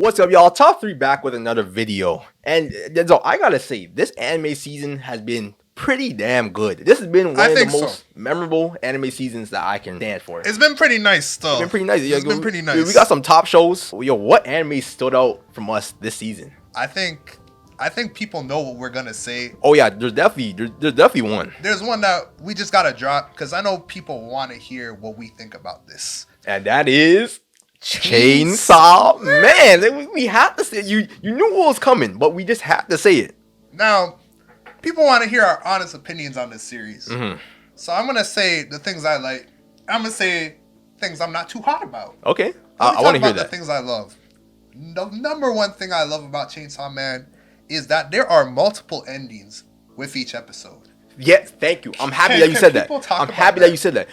What's up, y'all? Top 3 back with another video. And Denzel, I gotta say, this anime season has been pretty damn good. This has been one of the most memorable anime seasons that I can stand for. It's been pretty nice stuff. It's been pretty nice. It's been pretty nice. We got some top shows. Yo, what anime stood out from us this season? I think people know what we're gonna say. Oh yeah, there's definitely one. There's one that we just gotta drop because I know people want to hear what we think about this. And that is Chainsaw Man. We have to say you knew what was coming, but we just have to say it. Now, people want to hear our honest opinions on this series. So I'm gonna say the things I like. I'm gonna say things I'm not too hot about. Okay, I want to hear that. The things I love. The number one thing I love about Chainsaw Man is that there are multiple endings with each episode. Yes, thank you. I'm happy that you said that. I'm happy that you said that.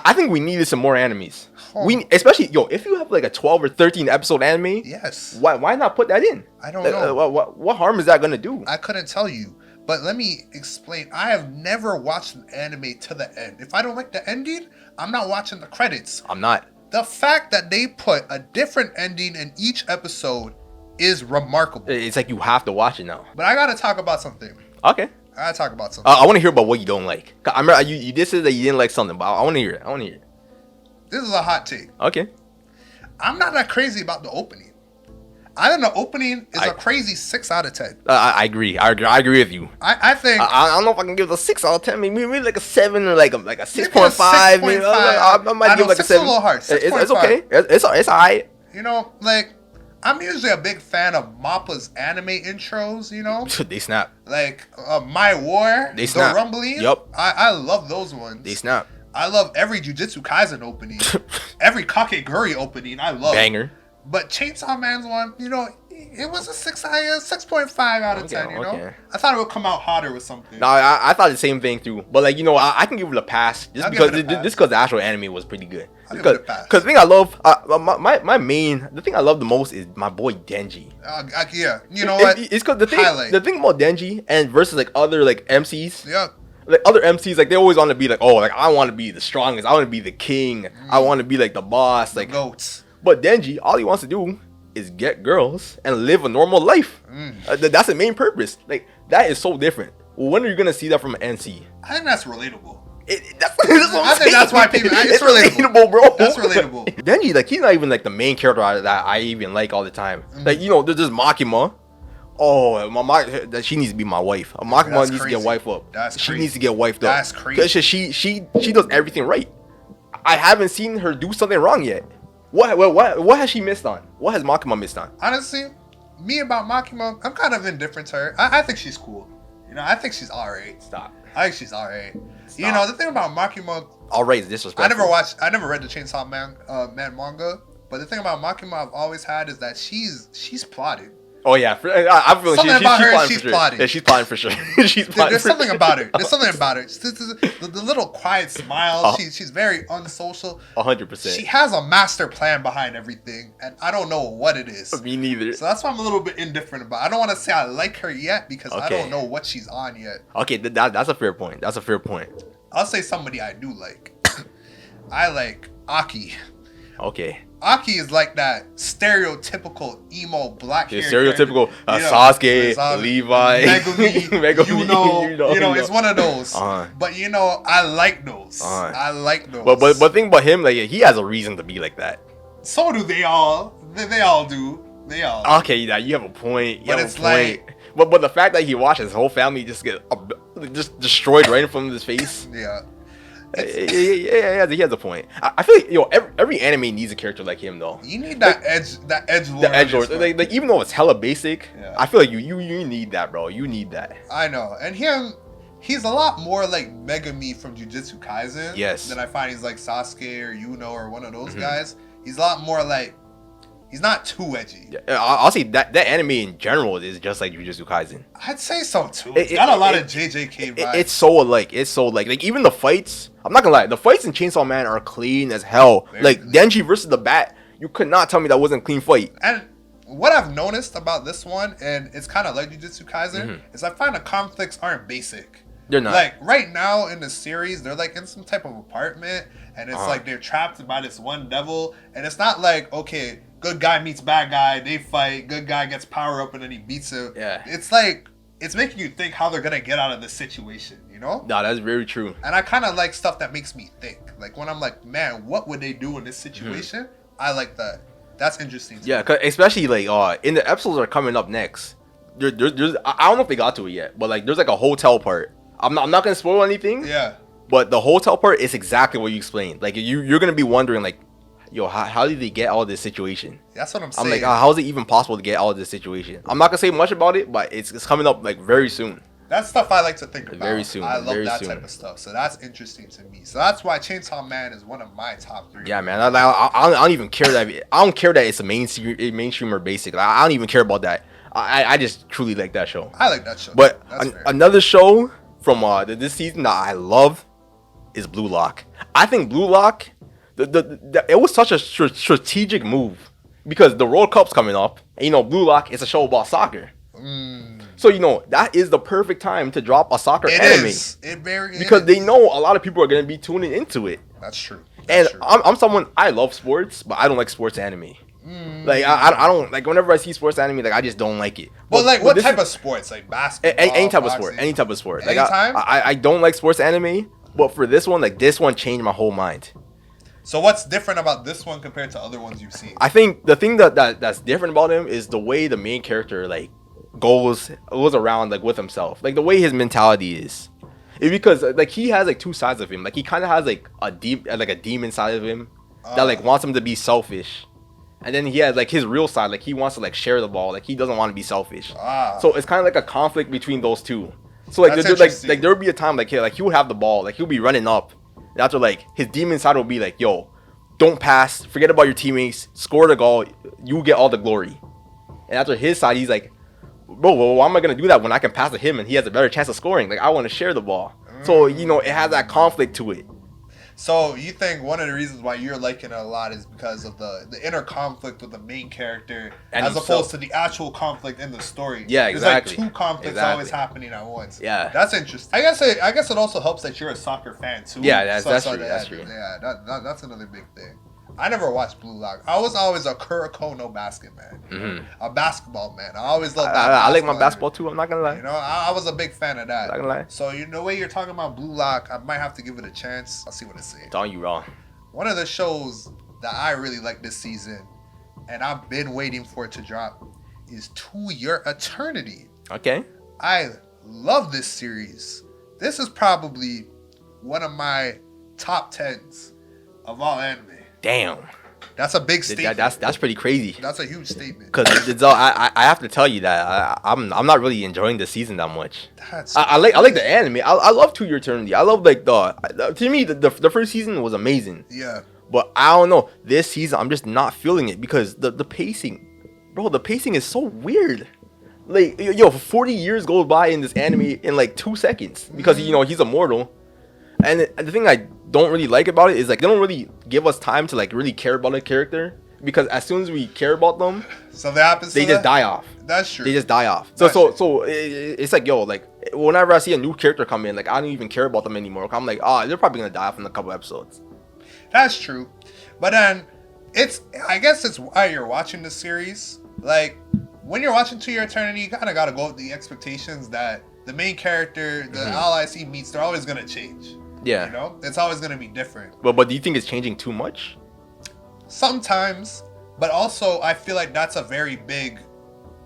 I think we needed some more animes. Especially, if you have like a 12 or 13 episode anime, yes. Why not put that in? I don't know. What harm is that gonna do? I couldn't tell you, but let me explain. I have never watched an anime to the end. If I don't like the ending, I'm not watching the credits. I'm not. The fact that they put a different ending in each episode is remarkable. It's like you have to watch it now. But I gotta talk about something. Okay. I gotta talk about something. I want to hear about what you don't like. I remember you did say that you didn't like something, but I want to hear it. This is a hot take. Okay. I'm not that crazy about the opening. I think the opening is a crazy 6 out of 10. I agree. I agree with you. I think I don't know if I can give it a 6 out of 10. Maybe like a 7 or like a 6.5. Maybe I might give like a 7. A little hard. It's okay. It's alright. Like I'm usually a big fan of Mappa's anime intros. They snap. Like My War. They snap. The Rumbling. Yep. I love those ones. They snap. I love every Jujutsu Kaisen opening. Every Kakegurui opening. I love. Banger. But Chainsaw Man's one, it was a 6.5 out of 10, Okay. I thought it would come out hotter with something. No, I thought the same thing too. But like, I can give it a pass just because the actual anime was pretty good. Because the thing I love, the thing I love the most is my boy Denji. Yeah, you know what? It's because the thing about Denji and versus like other like MCs. Yeah. Like other MCs, like they always want to be like, oh, like I want to be the strongest. I want to be the king. I want to be like the boss. Like goats. But Denji, all he wants to do is get girls and live a normal life. That's the main purpose. Like that is so different. When are you gonna see that from an NC? I think that's relatable. I think that's why people. It's relatable, bro. That's relatable. Denji, like he's not even like the main character that I even like all the time. Like there's just Makima. Oh, she needs to be my wife. Makima needs to get wife up. She needs to get wifed up. That's crazy. Because she does everything right. I haven't seen her do something wrong yet. What has she missed on? What has Makima missed on? Honestly, me about Makima, I'm kind of indifferent to her. I think she's cool. I think she's alright. Stop. I think she's alright. The thing about Makima, alright is disrespectful. I never read the Chainsaw Man manga, but the thing about Makima I've always had is that she's plotted. Oh yeah, I feel she's plotting. Yeah, she's plotting for sure. There's something about her. There's something about her. The little quiet smile. She's very unsocial. 100%. She has a master plan behind everything, and I don't know what it is. Me neither. So that's why I'm a little bit indifferent about. I don't want to say I like her yet because I don't know what she's on yet. Okay, that's a fair point. I'll say somebody I do like. I like Aki. Okay. Aki is like that stereotypical emo black hair. Stereotypical Sasuke, Levi, Megumi. It's one of those. But I like those. I like those. But think about him, like he has a reason to be like that. So do they all. They all do. They all. Okay, yeah, you have a point. But the fact that he watched his whole family just get just destroyed right in front of his face. Yeah. Yeah, he has a point. I feel like every anime needs a character like him though. You need that edgelord. The edgelord, like even though it's hella basic, I feel like you need that, bro. You need that. I know, and he's a lot more like Megumi from Jujutsu Kaisen. Yes. Than I find he's like Sasuke or Yuno or one of those guys. He's a lot more like. He's not too edgy. I'll say that anime in general is just like Jujutsu Kaisen. I'd say so too. It's got a lot of JJK vibes. It's so like even the fights. I'm not gonna lie, the fights in Chainsaw Man are clean as hell. Like Denji versus the Bat, you could not tell me that wasn't a clean fight. And what I've noticed about this one, and it's kind of like Jujutsu Kaisen, is I find the conflicts aren't basic. They're not. Like right now in the series, they're like in some type of apartment, and it's like they're trapped by this one devil, and it's not like, okay, good guy meets bad guy, they fight, good guy gets power up and then he beats him. Yeah. It's like, it's making you think how they're gonna get out of this situation, you know? No, that's very true. And I kind of like stuff that makes me think. Like when I'm like, man, what would they do in this situation? I like that. That's interesting. Yeah, cause especially like in the episodes that are coming up next. There's I don't know if they got to it yet, but like there's like a hotel part. I'm not gonna spoil anything. Yeah. But the hotel part is exactly what you explained. Like you're gonna be wondering like, yo, how did they get out of this situation? That's what I'm saying. I'm like, how is it even possible to get out of this situation? I'm not gonna say much about it, but it's coming up like very soon. That's stuff I like to think about. Very soon. I love very that soon. type of stuff. So that's interesting to me. So that's why Chainsaw Man is one of my top 3. Yeah, man. I don't even care that I don't care that it's a mainstream or basic. Like, I don't even care about that. I just truly like that show. I like that show. But another show from this season that I love is Blue Lock. I think Blue Lock, it was such a strategic move because the World Cup's coming up, and you know Blue Lock is a show about soccer. So you know that is the perfect time to drop a soccer anime. Because they know a lot of people are gonna be tuning into it. That's true. I'm someone, I love sports, but I don't like sports anime. Like I don't like whenever I see sports anime, like I just don't like it. Well, like what type of sports? Like basketball, any type of boxing? sport, any type of sport. Like Anytime? I don't like sports anime, but for this one, like this one changed my whole mind. So what's different about this one compared to other ones you've seen? I think the thing that's different about him is the way the main character like goes around like with himself, like the way his mentality is. It's because like he has like two sides of him. Like he kind of has like a demon side of him that like wants him to be selfish, and then he has like his real side, like he wants to like share the ball, like he doesn't want to be selfish. So it's kind of like a conflict between those two. So like there would be a time like he would have the ball, like he'll be running up, and after like his demon side will be like, yo, don't pass, forget about your teammates, score the goal, you get all the glory. And after his side, he's like, bro, well, why am I gonna do that when I can pass to him and he has a better chance of scoring? Like I want to share the ball. So you know it has that conflict to it. So you think one of the reasons why you're liking it a lot is because of the inner conflict with the main character, and as opposed to the actual conflict in the story. Yeah, exactly. There's like two conflicts always happening at once. Yeah, that's interesting. I guess it also helps that you're a soccer fan too. Yeah, that's true. That's true. Yeah, that's another big thing. I never watched Blue Lock. I was always a Kuroko no Basket man. A basketball man. I always loved that. I like my basketball too. I'm not gonna lie. You know, I was a big fan of that. Not gonna lie. So the way you're talking about Blue Lock, I might have to give it a chance. I'll see what it says. Don't you wrong. One of the shows that I really like this season, and I've been waiting for it to drop, is To Your Eternity. Okay. I love this series. This is probably one of my top 10s of all anime. Damn. That's a big statement. That's pretty crazy. That's a huge statement. Because I have to tell you that I'm not really enjoying the season that much. I like the anime. I love To Your Eternity. I love like to me the first season was amazing. Yeah. But I don't know, this season I'm just not feeling it because the pacing, bro. The pacing is so weird. Like 40 years goes by in this anime in like 2 seconds because he's immortal. And the thing I don't really like about it is like they don't really give us time to like really care about a character, because as soon as we care about them, something happens. They just die off. That's true. They just die off. So it's like like whenever I see a new character come in, like I don't even care about them anymore. I'm like, they're probably gonna die off in a couple episodes. That's true, but then I guess it's why you're watching the series. Like when you're watching To Your Eternity, you kind of gotta go with the expectations that the main character, the allies he meets, they're always gonna change. Yeah. It's always going to be different. But do you think it's changing too much? Sometimes, but also I feel like that's a very big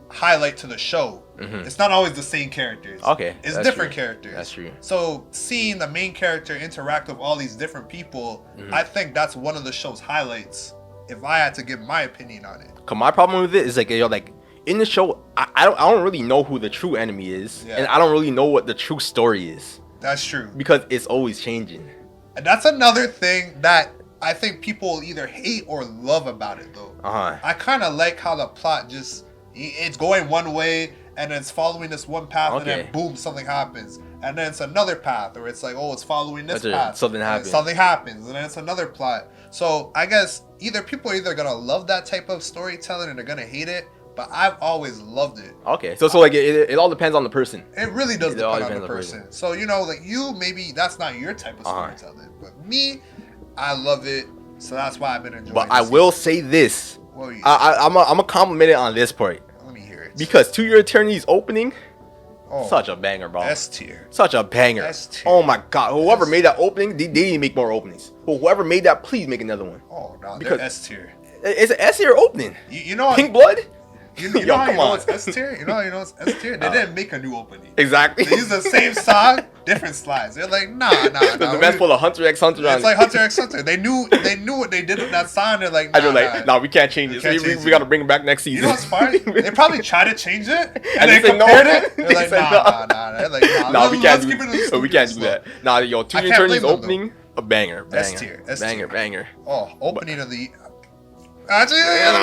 highlight to the show. It's not always the same characters. Okay. It's different characters. That's true. So seeing the main character interact with all these different people, I think that's one of the show's highlights, if I had to give my opinion on it. Cause my problem with it is like, like in the show, I don't really know who the true enemy is. Yeah. And I don't really know what the true story is. That's true. Because it's always changing. And that's another thing that I think people either hate or love about it, though. I kind of like how the plot it's going one way, and then it's following this one path, and then boom, something happens. And then it's another path, or it's like, it's following this path. Something happens. And then it's another plot. So I guess people are either going to love that type of storytelling and they're going to hate it. But I've always loved it. Okay, so like it all depends on the person. It really does depend on the person. So like you, maybe that's not your type of storytelling, but me, I love it. So that's why I've been enjoying. But I will say this: I'm a compliment it on this part. Let me hear it. Because To Your Eternity's opening, such a banger, bro. S tier. Such a banger. S-tier. Oh my god. Whoever made that opening, they need to make more openings. But whoever made that, please make another one. Oh no, because S tier. It's an S tier opening. You know Pink Blood? You know how you know it's S tier? You know it's S tier? They didn't make a new opening. Exactly. They used the same song, different slides. They're like, nah. The man's full of Hunter x Hunter. It's like Hunter x Hunter. They knew what they did with that song. They're like, nah, we can't change it. We got to bring it back next season. You know what's funny? They probably tried to change it and they compared it. They're like, nah. They're like, nah, we can't do that. Nah, yo, To Your Eternity's opening, a banger. S tier. Banger. Oh, opening of the. Actually, I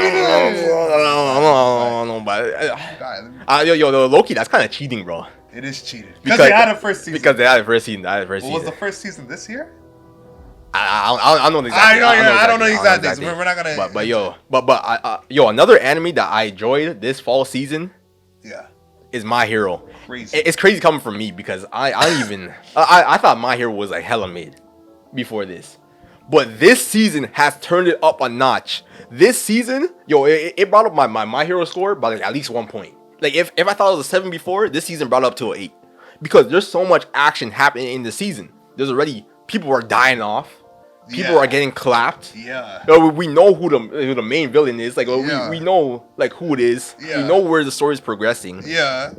don't know, but yo, Loki, that's kind of cheating, bro. It is cheating because they had a first season. Because they had a first season. Was the first season this year? I don't know exactly. I don't know exactly. We're not gonna. Yo, another anime that I enjoyed this fall season. Yeah. Is My Hero. Crazy. It's crazy coming from me because I thought My Hero was like hella mid before this. But this season has turned it up a notch. This season, yo, it brought up my Hero score by like at least 1 point. Like if I thought it was a 7 before, this season brought it up to an 8. Because there's so much action happening in the season. There's already people are dying off. People are getting clapped. Yeah. We know who the main villain is. Like we know like who it is. Yeah. We know where the story is progressing. Yeah.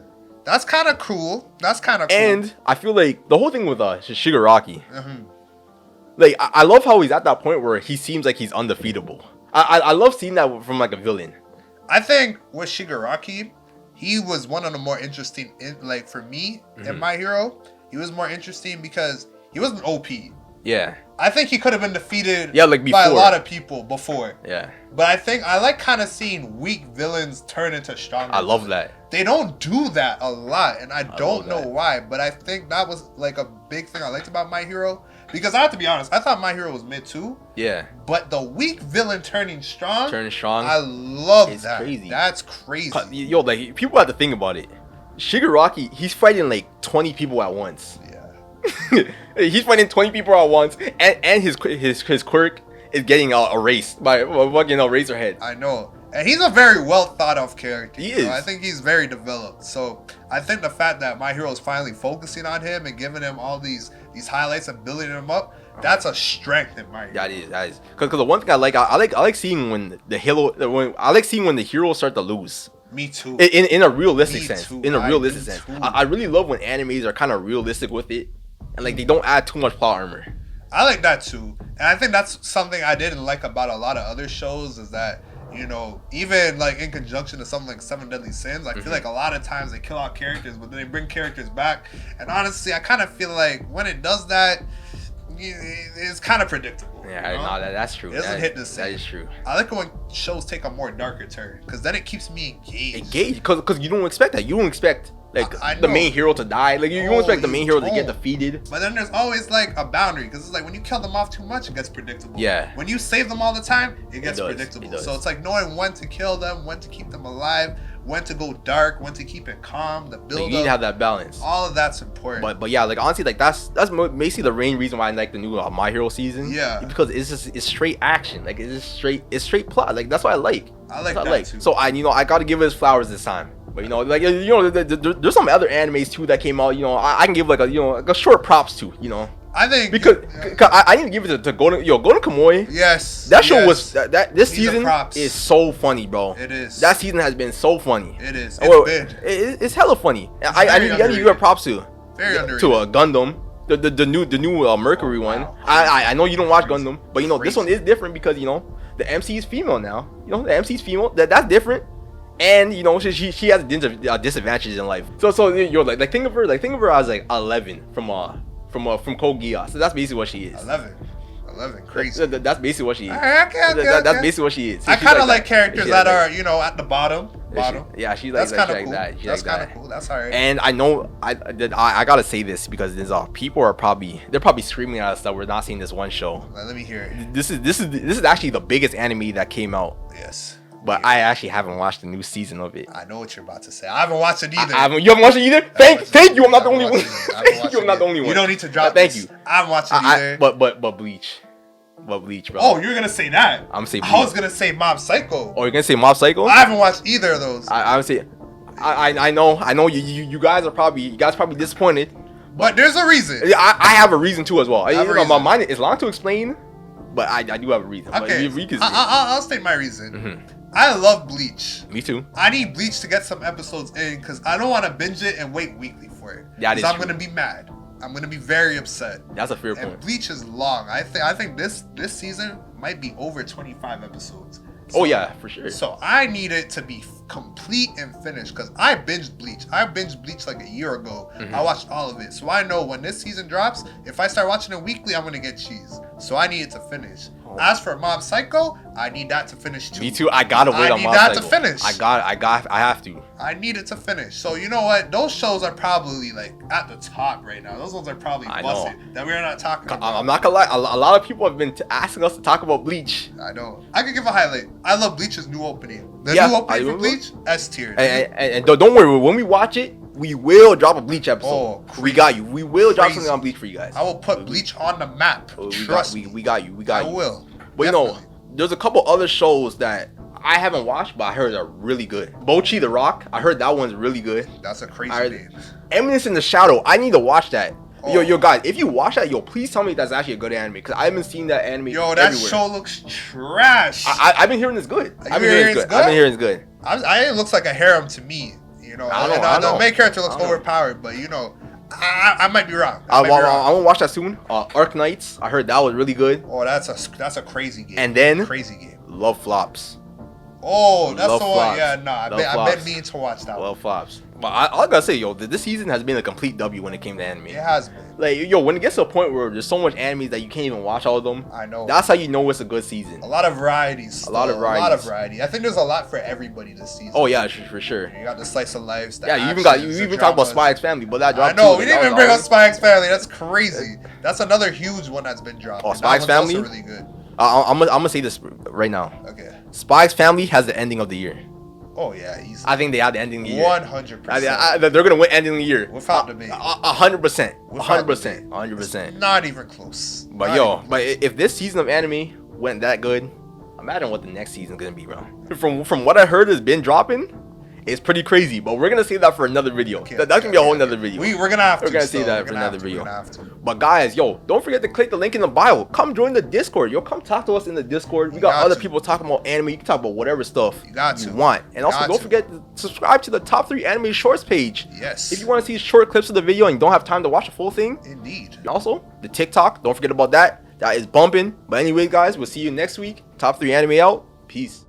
That's kind of cool. And I feel like the whole thing with Shigaraki. Mm-hmm. Like I love how he's at that point where he seems like he's undefeatable. I love seeing that from like a villain. I think with Shigaraki, he was one of the more interesting. Like for me, in My Hero, he was more interesting because he wasn't OP. Yeah. I think he could have been defeated like by a lot of people before. Yeah. But I like kind of seeing weak villains turn into stronger. I love that. They don't do that a lot, and I don't know why. But I think that was like a big thing I liked about My Hero. Because I have to be honest, I thought My Hero was mid too. Yeah. But the weak villain turning strong. I love that. Crazy. That's crazy. Yo, like people have to think about it. Shigaraki, he's fighting like 20 people at once. Yeah. He's fighting 20 people at once, and his quirk is getting erased by fucking Razorhead. I know. And he's a very well thought of character. He is. I think he's very developed. So I think the fact that My Hero is finally focusing on him and giving him all these highlights and building him up, that's a strength in My Hero. That is. Because the one thing I like seeing when the heroes start to lose. Me too. In a realistic sense. Too. In a realistic sense. I really love when animes are kind of realistic with it, and like they don't add too much plot armor. I like that too, and I think that's something I didn't like about a lot of other shows is that. You know, even like in conjunction to something like Seven Deadly Sins, I feel like a lot of times they kill out characters, but then they bring characters back. And honestly, I kind of feel like when it does that, it's kind of predictable. Yeah, no, that's true. It doesn't hit the same. That is true. I like it when shows take a more darker turn, because then it keeps me engaged. Because you don't expect that. You don't expect like the main hero to die. Like you don't expect the main hero to get defeated. But then there's always like a boundary, because it's like when you kill them off too much, it gets predictable. Yeah. When you save them all the time, it gets predictable. So it's like knowing when to kill them, when to keep them alive, when to go dark, when to keep it calm, the build up. You need to have that balance. All of that's important. But yeah, like honestly, like that's basically the main reason why I like the new My Hero season. Yeah. Because it's straight action. Like it's straight plot. Like that's what I like. I like that too. So I got to give it his flowers this time. But there's some other animes too that came out. I can give like a short props to. I think because I need to give it to Golden Kamuy. Yes, that show was this season props. Is so funny, bro. It is. That season has been so funny. It is. It's hella funny. I need to give it props to. Very underrated. To a Gundam. The new Mercury one. I know you don't watch Gundam, but this one is different because the MC is female now. The MC is female. That's different. And she has disadvantages in life. So you're like think of her as like 11 from Code Geass. So that's basically what she is. 11, crazy. That's basically what she is. Okay. That's basically what she is. So I kind of like characters that are at the bottom. Yeah, she's like that's kind of like cool. that. That's kind of cool. That's alright. And I know I gotta say this because there's people are probably screaming at us that we're not seeing this one show. Let me hear it. This is actually the biggest anime that came out. Yes. But I actually haven't watched the new season of it. I know what you're about to say. I haven't watched it either. You haven't watched it either? Thank you. I'm not the only one. Thank you. I'm not the only one. You don't need to drop Thank you. I haven't watched it either. But Bleach. What Bleach, bro? Oh, you're gonna say that? I'm saying. I was gonna say Mob Psycho. Oh, you're gonna say Mob Psycho? I haven't watched either of those. I would say. I know. You guys probably disappointed. But there's a reason. I have a reason too as well. My mind is long to explain, but I do have a reason. Okay, I'll state my reason. Mm-hmm. I love Bleach. Me too. I need Bleach to get some episodes in because I don't want to binge it and wait weekly for it. Because I'm gonna be mad. I'm gonna be very upset. That's a fair point. Bleach is long. I think this season might be over 25 episodes. So, oh yeah, for sure. So I need it to be complete and finished because I binged Bleach. I binged Bleach like a year ago. Mm-hmm. I watched all of it. So I know when this season drops, if I start watching it weekly, I'm going to get cheese. So I need it to finish. Oh. As for Mob Psycho, I need that to finish too. Me too. I got to wait on Mob Psycho. I need that to finish. I have to. I need it to finish. So you know what? Those shows are probably like at the top right now. Those ones are probably busted that we're not talking about. I'm not going to lie. A lot of people have been asking us to talk about Bleach. I know. I could give a highlight. I love Bleach's new opening. The new opening for Bleach, S tier. And don't worry, when we watch it, we will drop a Bleach episode. Oh, we got you. We will drop something on Bleach for you guys. I will put Bleach on the map. Trust me. We got you. I will. But definitely. There's a couple other shows that I haven't watched, but I heard are really good. Bocchi the Rock, I heard that one's really good. That's a crazy name. Eminence in the Shadow, I need to watch that. Oh. Yo, guys, if you watch that, please tell me that's actually a good anime because I haven't seen that anime. That everywhere. Show looks trash. I've been hearing it's good. I've been hearing it's good. It looks like a harem to me. I don't know. The main character looks overpowered, but I might be wrong. I'm gonna watch that soon. Arc Knights, I heard that was really good. Oh, that's a crazy game. And then crazy game. Love Flops. Oh, that's the one. Yeah, no, I've been meaning to watch that. Love Flops. But I gotta say, this season has been a complete W when it came to anime. It has been. Like, when it gets to a point where there's so much animes that you can't even watch all of them. I know. That's how you know it's a good season. A lot of varieties. A lot of variety. I think there's a lot for everybody this season. Oh yeah, for sure. You got the slice of life. You even talk about Spy X Family, but that dropped. I know. We didn't even bring up Spy X Family. That's crazy. That's another huge one that's been dropped. Oh, Spy X Family. Also really good. I'm gonna say this right now. Okay. Spy X Family has the ending of the year. Oh yeah, easy. I think they have the ending of the year. 100%. They're gonna win ending of the year. Without debate. 100%. 100%. Not even close. But if this season of anime went that good, imagine what the next season's gonna be, bro. From what I heard has been dropping, it's pretty crazy. But we're gonna save that for another video. That's gonna be a whole nother video. We're gonna have to. We're gonna save that for another video. But guys, don't forget to click the link in the bio. Come join the Discord. Come talk to us in the Discord. We got other people talking about anime. You can talk about whatever stuff you want. And also, don't forget to subscribe to the top 3 anime shorts page. Yes. If you want to see short clips of the video and you don't have time to watch the full thing. Indeed. And also, the TikTok. Don't forget about that. That is bumping. But anyway, guys, we'll see you next week. Top 3 anime out. Peace.